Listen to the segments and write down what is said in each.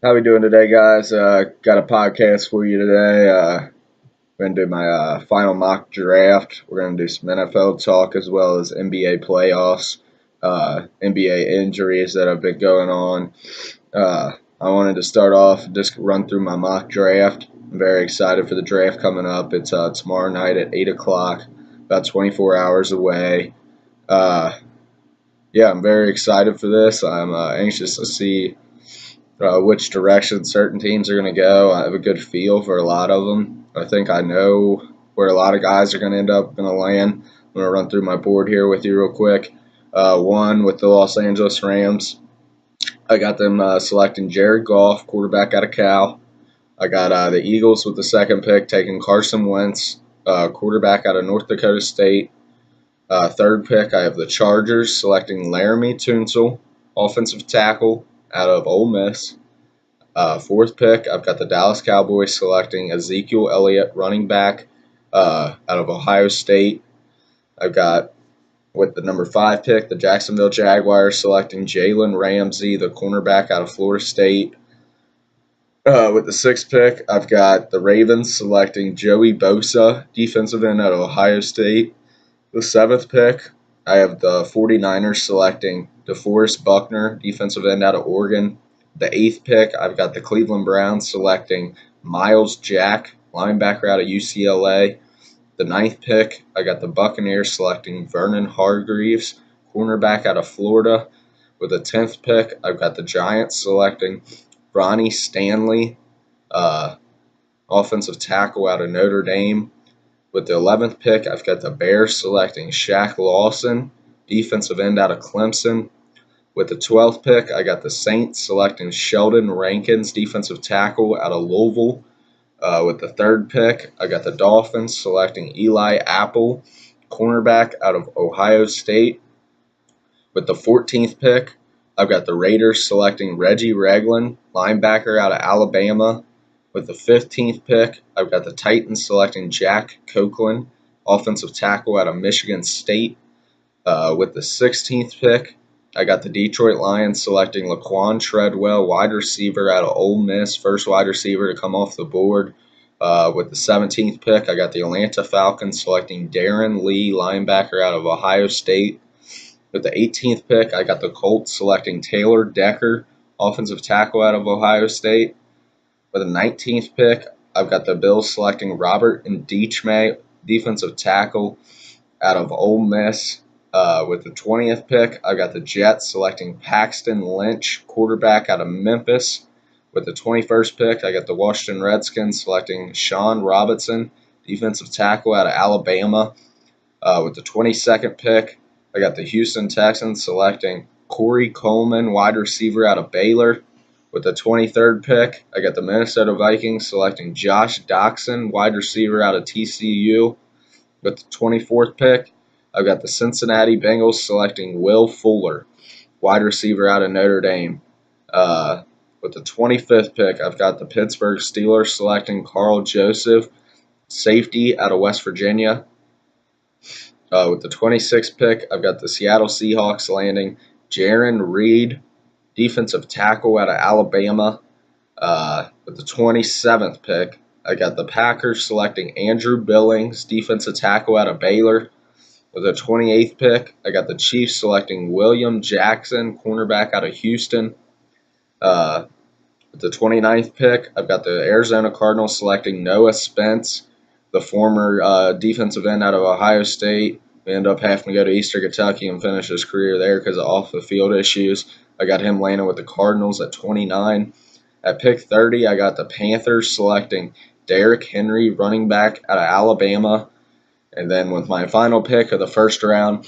How we doing today, guys? Got a podcast for you today. We're gonna do my final mock draft. We're gonna do some NFL talk as well as NBA playoffs, NBA injuries that have been going on. I wanted to start off and just run through my mock draft. I'm very excited for the draft coming up. It's tomorrow night at 8 o'clock, about 24 hours away. Uh, yeah, I'm very excited for this. I'm anxious to see which direction certain teams are going to go. I have a good feel for a lot of them. I think I know where a lot of guys are going to end up going to land. I'm going to run through my board here with you real quick. One with the Los Angeles Rams. I got them selecting Jared Goff, quarterback out of Cal. I got the Eagles with the second pick taking Carson Wentz, quarterback out of North Dakota State. Third pick, I have the Chargers selecting Laramie Tunsil, offensive tackle out of Ole Miss. Fourth pick, I've got the Dallas Cowboys selecting Ezekiel Elliott, running back out of Ohio State. I've got, with the number 5 pick, the Jacksonville Jaguars selecting Jalen Ramsey, the cornerback out of Florida State. With the 6th pick, I've got the Ravens selecting Joey Bosa, defensive end out of Ohio State. The 7th pick, I have the 49ers selecting DeForest Buckner, defensive end out of Oregon. The 8th pick, I've got the Cleveland Browns selecting Miles Jack, linebacker out of UCLA. The 9th pick, I got the Buccaneers selecting Vernon Hargreaves, cornerback out of Florida. With the 10th pick, I've got the Giants selecting Ronnie Stanley, uh, offensive tackle out of Notre Dame. With the 11th pick, I've got the Bears selecting Shaq Lawson, defensive end out of Clemson. With the 12th pick, I got the Saints selecting Sheldon Rankins, defensive tackle out of Louisville. With the 3rd pick, I got the Dolphins selecting Eli Apple, cornerback out of Ohio State. With the 14th pick, I've got the Raiders selecting Reggie Ragland, linebacker out of Alabama. With the 15th pick, I've got the Titans selecting Jack Copeland, offensive tackle out of Michigan State. With the 16th pick, I got the Detroit Lions selecting Laquan Treadwell, wide receiver out of Ole Miss, first wide receiver to come off the board. With the 17th pick, I got the Atlanta Falcons selecting Darren Lee, linebacker out of Ohio State. With the 18th pick, I got the Colts selecting Taylor Decker, offensive tackle out of Ohio State. With the 19th pick, I've got the Bills selecting Robert Ndichme, defensive tackle out of Ole Miss. With the 20th pick, I've got the Jets selecting Paxton Lynch, quarterback out of Memphis. With the 21st pick, I got the Washington Redskins selecting Sean Robinson, defensive tackle out of Alabama. With the 22nd pick, I got the Houston Texans selecting Corey Coleman, wide receiver out of Baylor. With the 23rd pick, I got the Minnesota Vikings selecting Josh Doctson, wide receiver out of TCU. With the 24th pick, I've got the Cincinnati Bengals selecting Will Fuller, wide receiver out of Notre Dame. With the 25th pick, I've got the Pittsburgh Steelers selecting Carl Joseph, safety out of West Virginia. With the 26th pick, I've got the Seattle Seahawks landing Jaron Reed, defensive tackle out of Alabama. With the 27th pick, I got the Packers selecting Andrew Billings, defensive tackle out of Baylor. With the 28th pick, I got the Chiefs selecting William Jackson, cornerback out of Houston. Uh, with the 29th pick, I've got the Arizona Cardinals selecting Noah Spence, the former defensive end out of Ohio State. We end up having to go to Eastern Kentucky and finish his career there because of off-the-field issues. I got him landing with the Cardinals at 29. At pick 30, I got the Panthers selecting Derrick Henry, running back out of Alabama. And then with my final pick of the first round,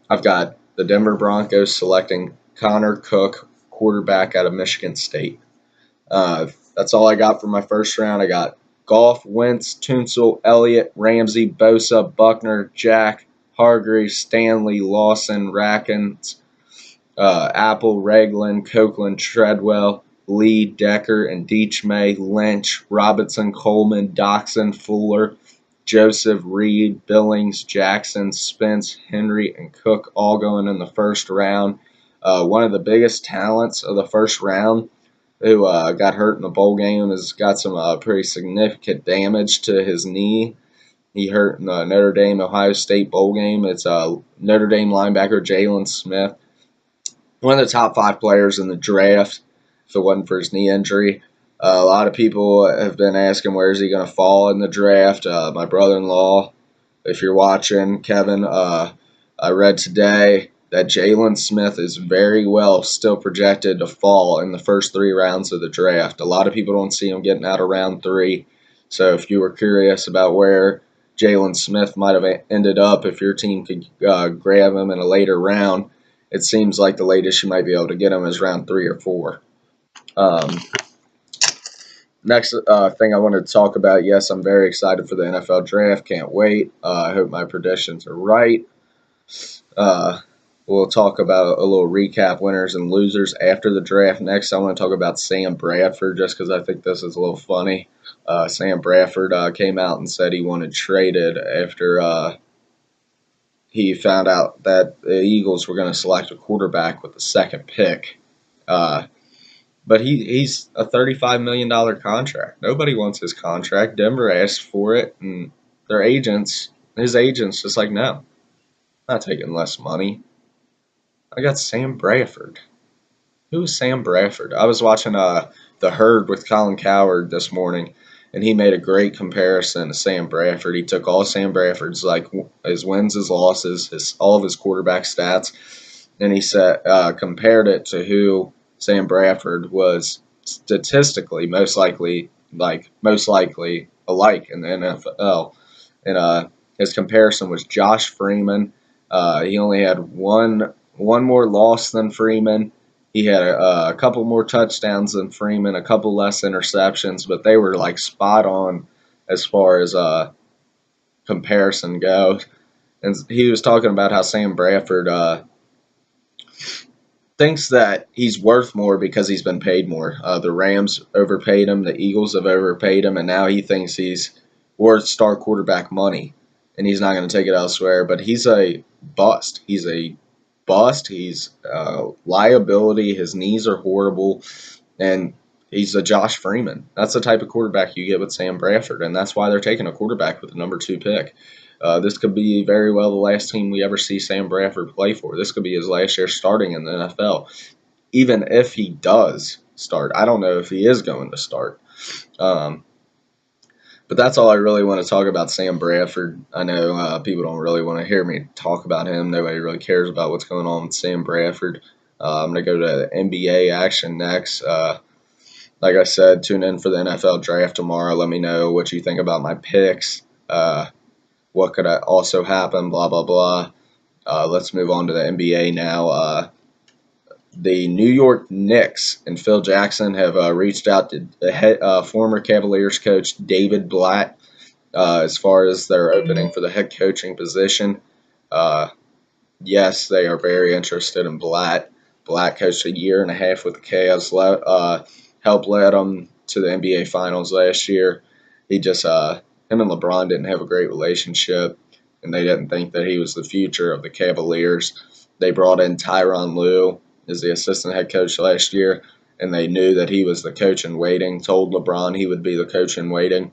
I've got the Denver Broncos selecting Connor Cook, quarterback out of Michigan State. That's all I got for my first round. I got Goff, Wentz, Tunsil, Elliott, Ramsey, Bosa, Buckner, Jack, Hargreaves, Stanley, Lawson, Rackens, Apple, Ragland, Copeland, Treadwell, Lee, Decker, and Deechmay, Lynch, Robinson, Coleman, Doxson, Fuller, Joseph, Reed, Billings, Jackson, Spence, Henry, and Cook all going in the first round. One of the biggest talents of the first round who got hurt in the bowl game, has got some pretty significant damage to his knee. He hurt in the Notre Dame Ohio State bowl game. It's Notre Dame linebacker Jaylon Smith, one of the top 5 players in the draft. If it wasn't for his knee injury, a lot of people have been asking where is he going to fall in the draft. My brother-in-law, if you're watching, Kevin, I read today that Jaylon Smith is very well still projected to fall in the first 3 rounds of the draft. A lot of people don't see him getting out of round 3. So if you were curious about where Jaylon Smith might have ended up, if your team could grab him in a later round, it seems like the latest you might be able to get him is round 3 or 4. Um, Next thing I wanted to talk about, yes, I'm very excited for the NFL draft. Can't wait. I hope my predictions are right. Uh, we'll talk about a little recap winners and losers after the draft. Next, I want to talk about Sam Bradford just because I think this is a little funny. Sam Bradford came out and said he wanted traded after he found out that the Eagles were going to select a quarterback with the second pick. But he's a $35 million contract. Nobody wants his contract. Denver asked for it, and his agents, just like, no, I'm not taking less money. I got Sam Bradford. Who is Sam Bradford? I was watching The Herd with Colin Cowherd this morning, and he made a great comparison to Sam Bradford. He took all Sam Bradford's like his wins, his losses, all of his quarterback stats, and he said compared it to who Sam Bradford was statistically most likely alike in the NFL. And his comparison was Josh Freeman. He only had one more loss than Freeman. He had a couple more touchdowns than Freeman, a couple less interceptions, but they were like spot on as far as comparison goes. And he was talking about how Sam Bradford thinks that he's worth more because he's been paid more. The Rams overpaid him, the Eagles have overpaid him, and now he thinks he's worth star quarterback money, and he's not going to take it elsewhere. But he's a bust. He's a bust. He's a liability. His knees are horrible, and he's a Josh Freeman. That's the type of quarterback you get with Sam Bradford, and that's why they're taking a quarterback with the number 2 pick. This could be very well the last team we ever see Sam Bradford play for. This could be his last year starting in the NFL. Even if he does start, I don't know if he is going to start. Um, but that's all I really want to talk about Sam Bradford. I know people don't really want to hear me talk about him. Nobody really cares about what's going on with Sam Bradford. I'm going to go to NBA action next. Like I said, tune in for the NFL draft tomorrow. Let me know what you think about my picks. What could also happen, blah, blah, blah. Let's move on to the NBA now. The New York Knicks and Phil Jackson have reached out to former Cavaliers coach David Blatt as far as their opening for the head coaching position. Yes, they are very interested in Blatt. Blatt coached a year and a half with the Cavs, helped lead them to the NBA Finals last year. Him and LeBron didn't have a great relationship, and they didn't think that he was the future of the Cavaliers. They brought in Tyronn Lue as the assistant head coach last year, and they knew that he was the coach in waiting, told LeBron he would be the coach in waiting.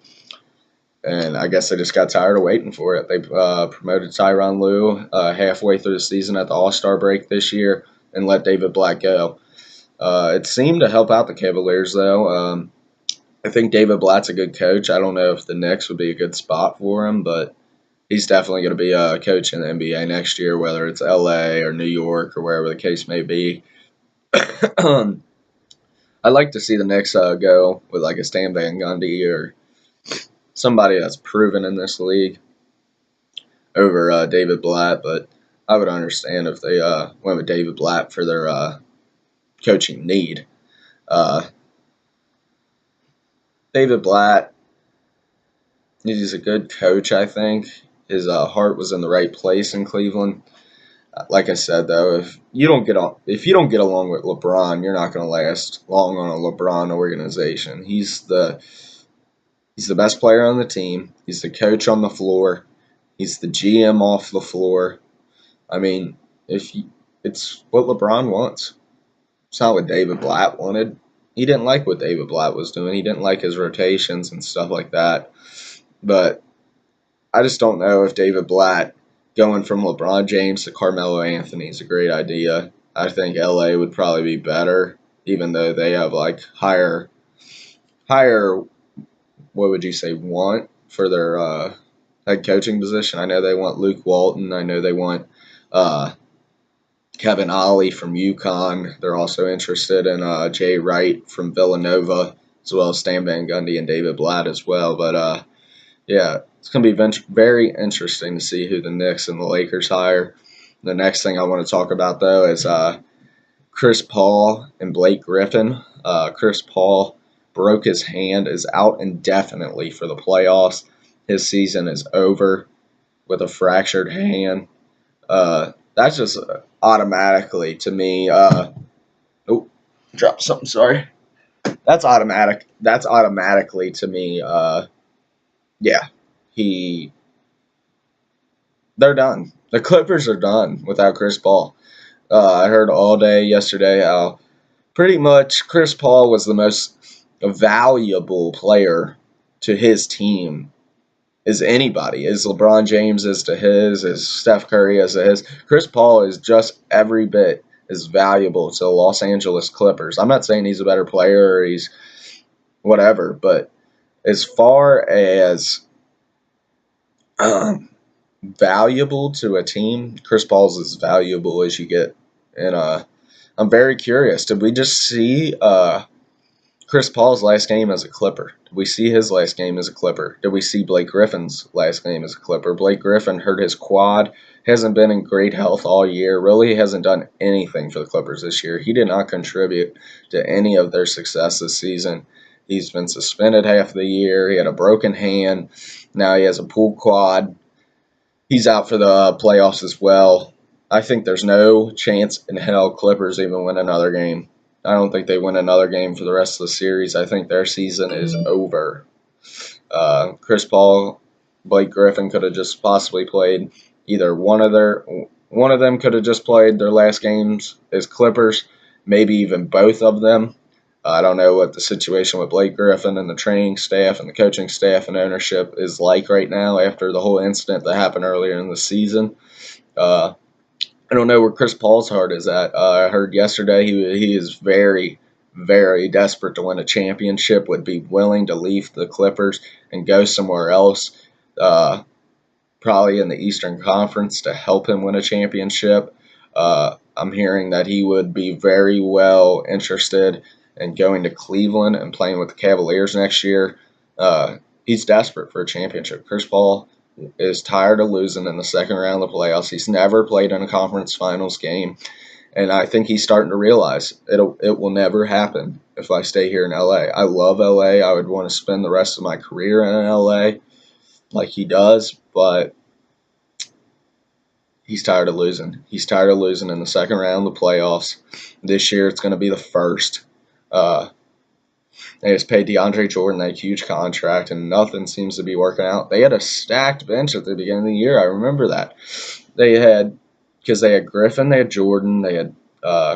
And I guess they just got tired of waiting for it. They promoted Tyronn Lue halfway through the season at the All-Star break this year and let David Blatt go. It seemed to help out the Cavaliers, though. I think David Blatt's a good coach. I don't know if the Knicks would be a good spot for him, but he's definitely going to be a coach in the NBA next year, whether it's LA or New York or wherever the case may be. I'd like to see the Knicks go with like a Stan Van Gundy or somebody that's proven in this league over David Blatt, but I would understand if they went with David Blatt for their coaching need. David Blatt, he's a good coach, I think. His heart was in the right place in Cleveland. Like I said, though, if you don't get along with LeBron, you're not going to last long on a LeBron organization. He's the best player on the team. He's the coach on the floor. He's the GM off the floor. I mean, it's what LeBron wants. It's not what David Blatt wanted. he didn't like what David Blatt was doing. He didn't like his rotations and stuff like that. But I just don't know if David Blatt going from LeBron James to Carmelo Anthony is a great idea. I think LA would probably be better, even though they have like higher what would you say want for their head coaching position. I know they want Luke Walton. I know they want uh, Kevin Ollie from UConn. They're also interested in Jay Wright from Villanova, as well as Stan Van Gundy and David Blatt as well. But yeah, it's going to be very interesting to see who the Knicks and the Lakers hire. The next thing I want to talk about, though, is Chris Paul and Blake Griffin. Chris Paul broke his hand, is out indefinitely for the playoffs. His season is over with a fractured hand. That's just automatically to me. Oh, dropped something. Sorry. That's automatic. That's automatically to me. Yeah, he. They're done. The Clippers are done without Chris Paul. I heard all day yesterday how pretty much Chris Paul was the most valuable player to his team is anybody. Is LeBron James is to his, is Steph Curry is to his. Chris Paul is just every bit as valuable to the Los Angeles Clippers. I'm not saying he's a better player or he's whatever, but as far as valuable to a team, Chris Paul's as valuable as you get. And I'm very curious. Did we just see Chris Paul's last game as a Clipper? Did we see his last game as a Clipper? Did we see Blake Griffin's last game as a Clipper? Blake Griffin hurt his quad, hasn't been in great health all year, really hasn't done anything for the Clippers this year. He did not contribute to any of their success this season. He's been suspended half of the year. He had a broken hand. Now he has a pulled quad. He's out for the playoffs as well. I think there's no chance in hell Clippers even win another game. I don't think they win another game for the rest of the series. I think their season is over. Chris Paul, Blake Griffin could have just possibly played either one of them could have just played their last games as Clippers, maybe even both of them. I don't know what the situation with Blake Griffin and the training staff and the coaching staff and ownership is like right now after the whole incident that happened earlier in the season. I don't know where Chris Paul's heart is at. I heard yesterday he is very, very desperate to win a championship, would be willing to leave the Clippers and go somewhere else, probably in the Eastern Conference, to help him win a championship. I'm hearing that he would be very well interested in going to Cleveland and playing with the Cavaliers next year. He's desperate for a championship. Chris Paul is tired of losing in the second round of the playoffs. He's never played in a conference finals game, and I think he's starting to realize it will never happen if I stay here in LA. I love LA. I would want to spend the rest of my career in LA like he does, but he's tired of losing. He's tired of losing in the second round of the playoffs. This year it's going to be the first. They just paid DeAndre Jordan that huge contract, and nothing seems to be working out. They had a stacked bench at the beginning of the year. I remember that. Because they had Griffin, they had Jordan, they had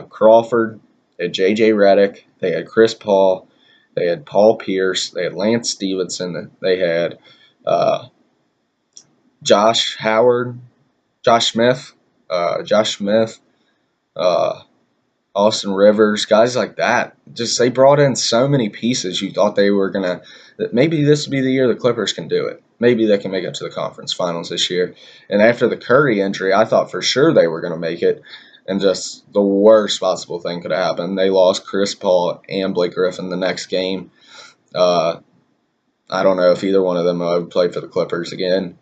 Crawford, they had J.J. Redick, they had Chris Paul, they had Paul Pierce, they had Lance Stevenson, they had Josh Smith, Austin Rivers, guys like that. Just they brought in so many pieces. You thought they were gonna that maybe this would be the year the Clippers can do it. Maybe they can make it to the conference finals this year. And after the Curry injury, I thought for sure they were gonna make it. And just the worst possible thing could have happened. They lost Chris Paul and Blake Griffin the next game. I don't know if either one of them would play for the Clippers again.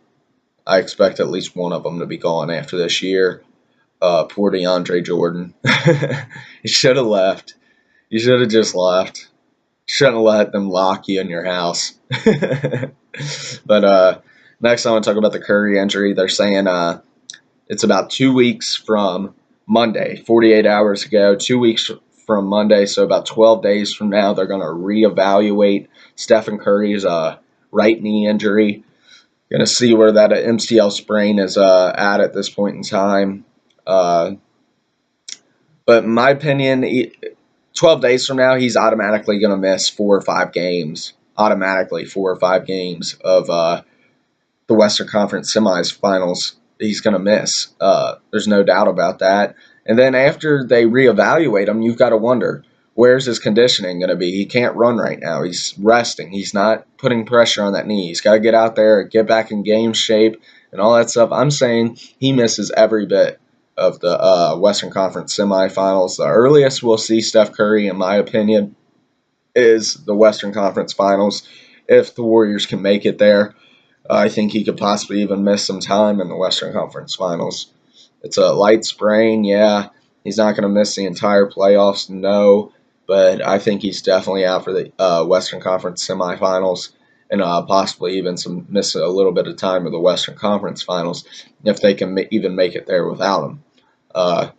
I expect at least one of them to be gone after this year. Poor DeAndre Jordan. He should have left. You should have just left. Shouldn't have let them lock you in your house. But next I want to talk about the Curry injury. They're saying it's about 2 weeks from Monday, 48 hours ago, 2 weeks from Monday, so about 12 days from now, they're going to reevaluate Stephen Curry's right knee injury. Going to see where that MCL sprain is at this point in time. But in my opinion, 12 days from now, he's automatically going to miss 4 or 5 games. Automatically 4 or 5 games of the Western Conference semifinals he's going to miss. There's no doubt about that. And then after they reevaluate him, you've got to wonder, where's his conditioning going to be? He can't run right now. He's resting. He's not putting pressure on that knee. He's got to get out there, get back in game shape, and all that stuff. I'm saying he misses every bit of the Western Conference semifinals. The earliest we'll see Steph Curry, in my opinion, is the Western Conference finals. If the Warriors can make it there, I think he could possibly even miss some time in the Western Conference finals. It's a light sprain, yeah. He's not going to miss the entire playoffs, no. But I think he's definitely out for the Western Conference semifinals and possibly even miss a little bit of time of the Western Conference finals if they can even make it there without him.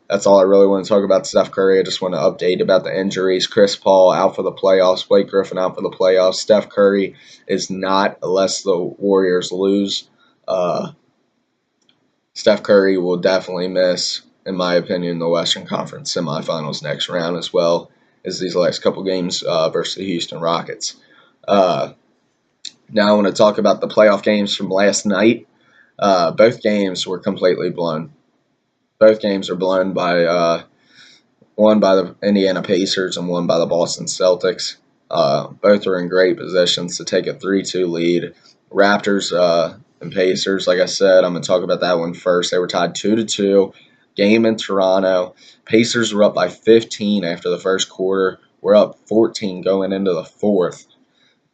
That's all I really want to talk about Steph Curry. I just want to update about the injuries. Chris Paul out for the playoffs. Blake Griffin out for the playoffs. Steph Curry is not, unless the Warriors lose. Steph Curry will definitely miss, in my opinion, the Western Conference semifinals next round, as well as these last couple games versus the Houston Rockets. Now I want to talk about the playoff games from last night. Both games were completely blown. Both games are blown by one by the Indiana Pacers and one by the Boston Celtics. Both are in great positions to take a 3-2 lead. Raptors and Pacers, like I said, I'm going to talk about that one first. They were tied 2-2. Game in Toronto. Pacers were up by 15 after the first quarter. We're up 14 going into the fourth.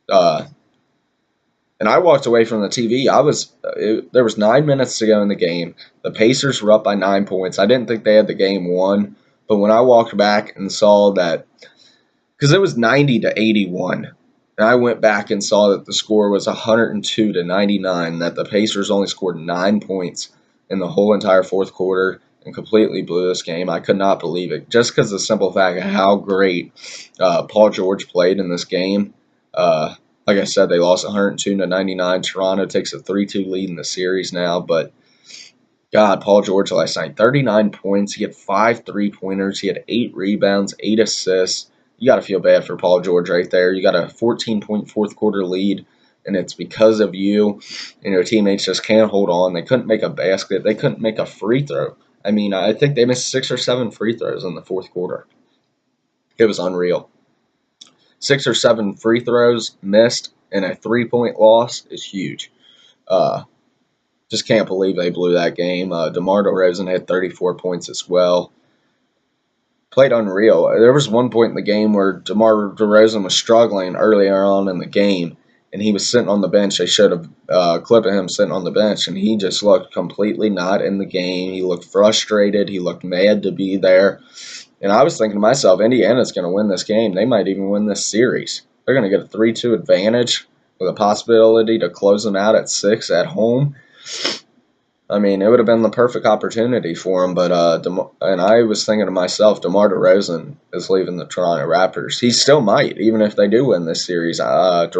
And I walked away from the TV. There was 9 minutes to go in the game. The Pacers were up by 9 points. I didn't think they had the game won, but when I walked back and saw that, because it was 90-81, and I went back and saw that the score was 102-99, that the Pacers only scored 9 points in the whole entire fourth quarter and completely blew this game. I could not believe it, just because of the simple fact of how great Paul George played in this game. Like I said, they lost 102-99. Toronto takes a 3-2 lead in the series now. But, God, Paul George last night, 39 points. He had 5 3-pointers. He had 8 rebounds, 8 assists. You got to feel bad for Paul George right there. You got a 14-point fourth quarter lead, and it's because of you. And your teammates just can't hold on. They couldn't make a basket. They couldn't make a free throw. I mean, I think they missed 6 or 7 free throws in the fourth quarter. It was unreal. 6 or 7 free throws missed and a 3-point loss is huge. Just can't believe they blew that game. DeMar DeRozan had 34 points as well. Played unreal. There was one point in the game where DeMar DeRozan was struggling earlier on in the game, and he was sitting on the bench. They showed a clip of him sitting on the bench, and he just looked completely not in the game. He looked frustrated. He looked mad to be there. And I was thinking to myself, Indiana's going to win this game. They might even win this series. They're going to get a 3-2 advantage with a possibility to close them out at 6 at home. I mean, it would have been the perfect opportunity for them. But and I was thinking to myself, DeMar DeRozan is leaving the Toronto Raptors. He still might, even if they do win this series. A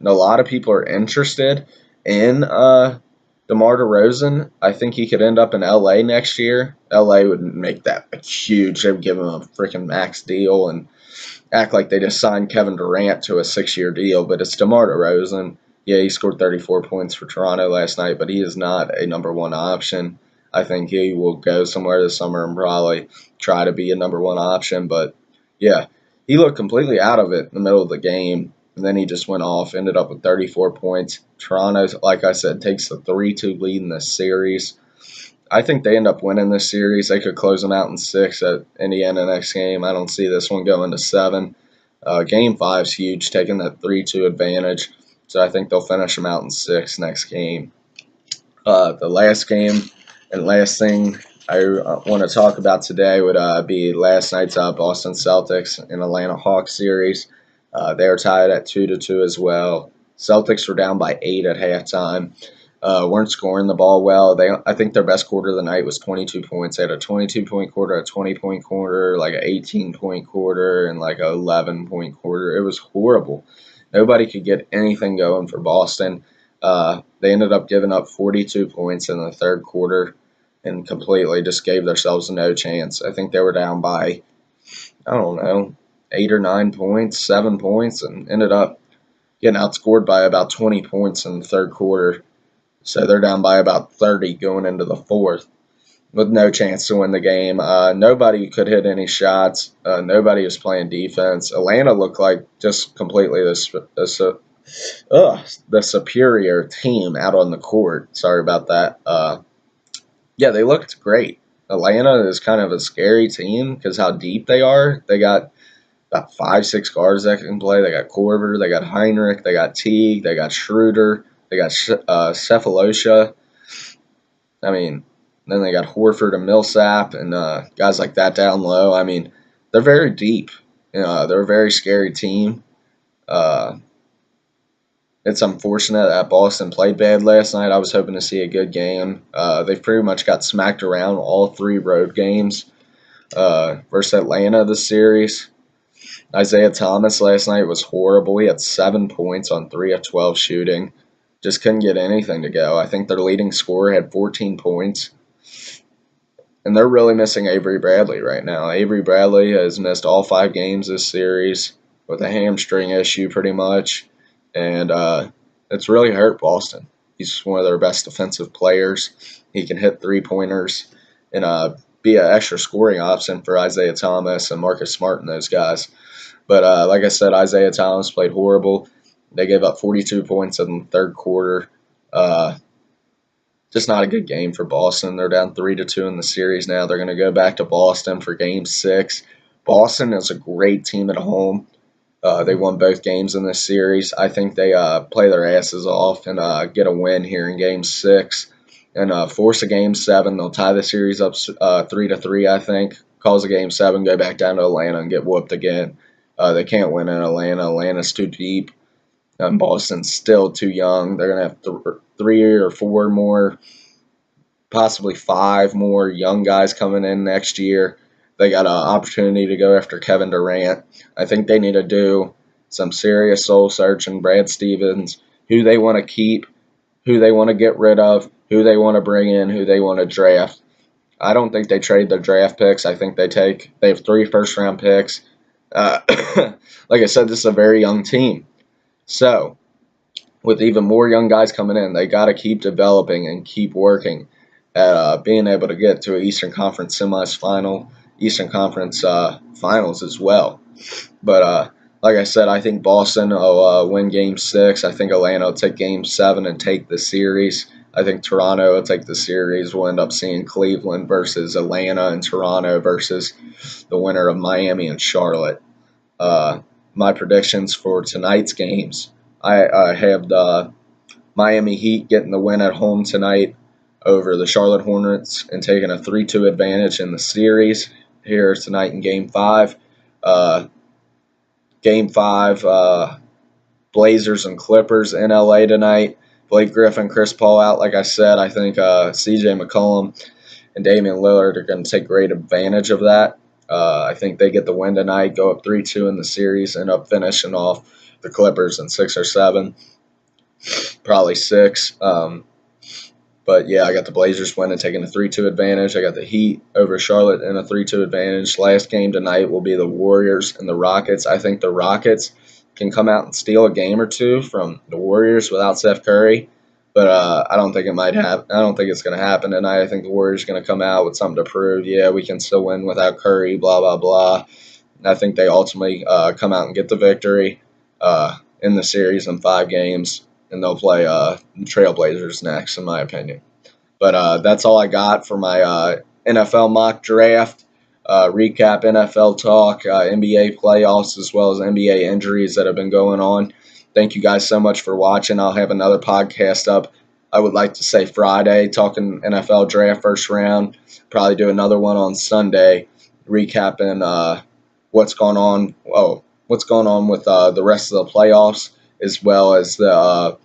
lot of people are interested in DeMar DeRozan. I think he could end up in L.A. next year. L.A. would make that huge. They would give him a freaking max deal and act like they just signed Kevin Durant to a 6-year deal. But it's DeMar DeRozan. Yeah, he scored 34 points for Toronto last night, but he is not a number one option. I think he will go somewhere this summer and probably try to be a number one option. But, yeah, he looked completely out of it in the middle of the game. And then he just went off, ended up with 34 points. Toronto, like I said, takes the 3-2 lead in this series. I think they end up winning this series. They could close them out in 6 at Indiana next game. I don't see this one going to 7. Game 5 is huge, taking that 3-2 advantage. So I think they'll finish them out in 6 next game. The last game and last thing I want to talk about today would be last night's Boston Celtics and Atlanta Hawks series. They were tied at 2-2 as well. Celtics were down by 8 at halftime. Weren't scoring the ball well. I think their best quarter of the night was 22 points. They had a 22-point quarter, a 20-point quarter, like an 18-point quarter, and like an 11-point quarter. It was horrible. Nobody could get anything going for Boston. They ended up giving up 42 points in the third quarter and completely just gave themselves no chance. I think they were down by, I don't know, 8 or 9 points, 7 points, and ended up getting outscored by about 20 points in the third quarter. So they're down by about 30 going into the fourth with no chance to win the game. Nobody could hit any shots. Nobody was playing defense. Atlanta looked like just completely the superior team out on the court. Sorry about that. Yeah, they looked great. Atlanta is kind of a scary team because how deep they are. They got about 5, 6 guards that can play. They got Korver, they got Heinrich, they got Teague, they got Schroeder, they got Cephalosha. I mean, then they got Horford and Millsap and guys like that down low. I mean, they're very deep. They're a very scary team. Uh, it's unfortunate that Boston played bad last night. I was hoping to see a good game. They've pretty much got smacked around all 3 road games versus Atlanta this series. Isaiah Thomas last night was horrible. He had 7 points on 3 of 12 shooting. Just couldn't get anything to go. I think their leading scorer had 14 points. And they're really missing Avery Bradley right now. Avery Bradley has missed all 5 games this series with a hamstring issue pretty much. And it's really hurt Boston. He's one of their best defensive players. He can hit 3-pointers and be an extra scoring option for Isaiah Thomas and Marcus Smart and those guys. But like I said, Isaiah Thomas played horrible. They gave up 42 points in the third quarter. Just not a good game for Boston. They're down 3-2 in the series now. They're going to go back to Boston for Game 6. Boston is a great team at home. They won both games in this series. I think they play their asses off and get a win here in Game 6 and force a Game 7. They'll tie the series up 3-3, I think. Cause a Game 7, go back down to Atlanta and get whooped again. They can't win in Atlanta. Atlanta's too deep. Boston's still too young. They're going to have 3 or 4 more, possibly 5 more young guys coming in next year. They got an opportunity to go after Kevin Durant. I think they need to do some serious soul searching. Brad Stevens, who they want to keep, who they want to get rid of, who they want to bring in, who they want to draft. I don't think they trade their draft picks. I think they have 3 first-round picks. Like I said, this is a very young team. So, with even more young guys coming in, they got to keep developing and keep working at being able to get to an Eastern Conference semifinal, Eastern Conference finals as well. But like I said, I think Boston will win Game 6. I think Atlanta will take Game 7 and take the series. I think Toronto will take the series. We'll end up seeing Cleveland versus Atlanta and Toronto versus the winner of Miami and Charlotte. My predictions for tonight's games, I have the Miami Heat getting the win at home tonight over the Charlotte Hornets and taking a 3-2 advantage in the series here tonight in Game 5. Game 5, Blazers and Clippers in LA tonight. Blake Griffin, Chris Paul out, like I said. I think CJ McCollum and Damian Lillard are going to take great advantage of that. I think they get the win tonight, go up 3-2 in the series, end up finishing off the Clippers in 6 or 7, probably 6. But yeah, I got the Blazers winning, taking a 3-2 advantage. I got the Heat over Charlotte in a 3-2 advantage. Last game tonight will be the Warriors and the Rockets. I think the Rockets can come out and steal a game or 2 from the Warriors without Steph Curry. But I don't think it might happen. I don't think it's going to happen tonight. I think the Warriors are going to come out with something to prove. Yeah, we can still win without Curry, blah, blah, blah. And I think they ultimately come out and get the victory in the series in 5 games. And they'll play the Trailblazers next, in my opinion. But that's all I got for my NFL mock draft. Recap NFL talk, NBA playoffs, as well as NBA injuries that have been going on. Thank you guys so much for watching. I'll have another podcast up, I would like to say Friday, talking NFL draft first round. Probably do another one on Sunday, recapping what's going on. What's going on with the rest of the playoffs, as well as the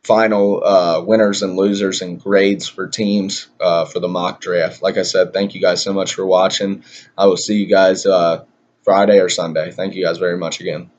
final winners and losers and grades for teams for the mock draft. Like I said, thank you guys so much for watching. I will see you guys Friday or Sunday. Thank you guys very much again.